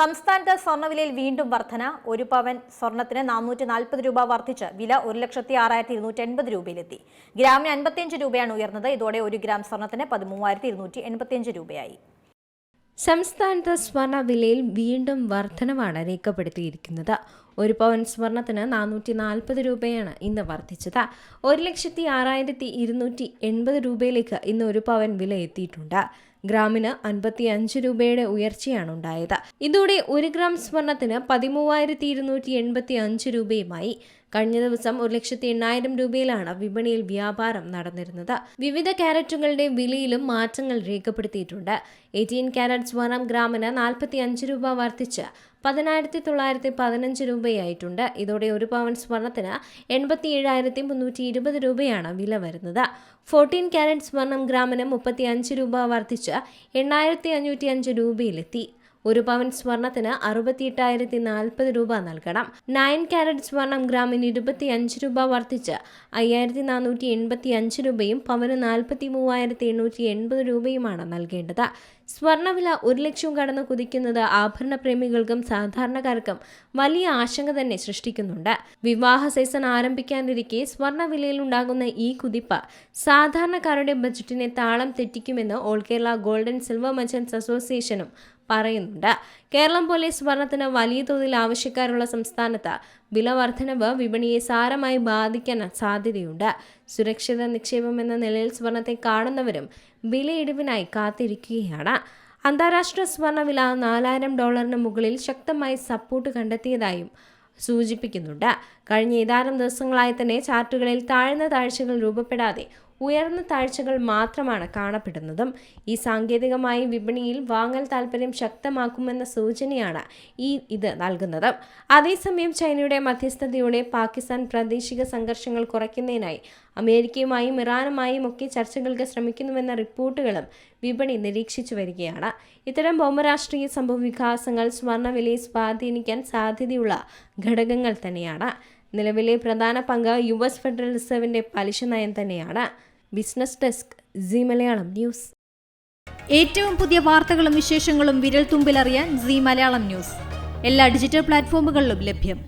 സംസ്ഥാനത്ത് സ്വർണ്ണവിലയിൽ വീണ്ടും വർധന. ഒരു പവൻ സ്വർണത്തിന് 440 രൂപ വർദ്ധിച്ച് വില 1,06,280 രൂപയിലെത്തി. ഗ്രാമിന് 55 രൂപയാണ് ഉയർന്നത്. ഇതോടെ 1 ഗ്രാം സ്വർണത്തിന് 13,285 രൂപയായി. സംസ്ഥാനത്ത് സ്വർണ്ണവിലയിൽ വീണ്ടും വർധനവാണ് രേഖപ്പെടുത്തിയിരിക്കുന്നത്. ഒരു പവൻ സ്വർണത്തിന് 440 രൂപയാണ് ഇന്ന് വർദ്ധിച്ചത്. 1,06,280 രൂപയിലേക്ക് ഇന്ന് ഒരു പവൻ വില എത്തിയിട്ടുണ്ട്. ഗ്രാമിന് 55 രൂപയുടെ ഉയർച്ചയാണ് ഉണ്ടായത്. ഇതോടെ 1 ഗ്രാം സ്വർണത്തിന് 13,285 രൂപയുമായി. കഴിഞ്ഞ ദിവസം 1,80,000 രൂപയിലാണ് വിപണിയിൽ വ്യാപാരം നടന്നിരുന്നത്. വിവിധ കാരറ്റുകളുടെ വിലയിലും മാറ്റങ്ങൾ രേഖപ്പെടുത്തിയിട്ടുണ്ട്. 18 കാരറ്റ് സ്വർണം ഗ്രാമിന് 45 രൂപ വർദ്ധിച്ച് 10,915 രൂപയായിട്ടുണ്ട്. ഇതോടെ ഒരു പവൻ സ്വർണത്തിന് 87,320 രൂപയാണ് വില വരുന്നത്. 14 കാരറ്റ് സ്വർണം ഗ്രാമിന് 35 രൂപ വർദ്ധിച്ച് 8,505 രൂപയിലെത്തി. ഒരു പവൻ സ്വർണത്തിന് 68,040 രൂപ നൽകണം. 9 കാരറ്റ് സ്വർണം ഗ്രാമിന് 25 രൂപ വർദ്ധിച്ച് 5,485 രൂപയും പവന് 43,880 രൂപയുമാണ് നൽകേണ്ടത്. സ്വർണ്ണവില 1 ലക്ഷം കടന്നു കുതിക്കുന്നത് ആഭരണ പ്രേമികൾക്കും സാധാരണക്കാർക്കും വലിയ ആശങ്ക തന്നെ സൃഷ്ടിക്കുന്നുണ്ട്. വിവാഹ സീസൺ ആരംഭിക്കാനിരിക്കെ സ്വർണ്ണവിലയിൽ ഉണ്ടാകുന്ന ഈ കുതിപ്പ് സാധാരണക്കാരുടെ ബജറ്റിനെ താളം തെറ്റിക്കുമെന്ന് all Kerala gold and silver merchants അസോസിയേഷനും പറയുന്നുണ്ട്. കേരളം പോലെ സ്വർണത്തിന് വലിയ തോതിൽ ആവശ്യക്കാരുള്ള സംസ്ഥാനത്ത് വില വർധനവ് വിപണിയെ സാരമായി ബാധിക്കാൻ സാധ്യതയുണ്ട്. സുരക്ഷിത നിക്ഷേപം എന്ന നിലയിൽ സ്വർണത്തെ കാണുന്നവരും വിലയിടിവിനായി കാത്തിരിക്കുകയാണ്. അന്താരാഷ്ട്ര സ്വർണ്ണവില $4,000 മുകളിൽ ശക്തമായി സപ്പോർട്ട് കണ്ടെത്തിയതായും സൂചിപ്പിക്കുന്നുണ്ട്. കഴിഞ്ഞ ഏതാനും ദിവസങ്ങളായി തന്നെ ചാർട്ടുകളിൽ താഴ്ന്ന താഴ്ചകൾ രൂപപ്പെടാതെ ഉയർന്ന താഴ്ചകൾ മാത്രമാണ് കാണപ്പെടുന്നതും. ഈ സാങ്കേതികമായി വിപണിയിൽ വാങ്ങൽ താൽപ്പര്യം ശക്തമാക്കുമെന്ന സൂചനയാണ് ഇത് നൽകുന്നത്. അതേസമയം ചൈനയുടെ മധ്യസ്ഥതയോടെ പാകിസ്ഥാൻ പ്രാദേശിക സംഘർഷങ്ങൾ കുറയ്ക്കുന്നതിനായി അമേരിക്കയുമായും ഇറാനുമായും ഒക്കെ ചർച്ചകൾക്ക് ശ്രമിക്കുന്നുവെന്ന റിപ്പോർട്ടുകളും വിപണി നിരീക്ഷിച്ചു വരികയാണ്. ഇത്തരം ഭൗമരാഷ്ട്രീയ സംഭവവികാസങ്ങൾ സ്വർണ്ണവിലയെ സ്വാധീനിക്കാൻ സാധ്യതയുള്ള ഘടകങ്ങൾ തന്നെയാണ്. നിലവിലെ പ്രധാന പങ്ക് US ഫെഡറൽ റിസർവിന്റെ പലിശ നയം തന്നെയാണ്. Business desk Zee Malayalam news. ഏറ്റവും പുതിയ വാർത്തകളും വിശേഷങ്ങളും വിരൽ തുമ്പിലറിയാൻ സീ മലയാളം ന്യൂസ് എല്ലാ ഡിജിറ്റൽ പ്ലാറ്റ്ഫോമുകളിലും ലഭ്യം.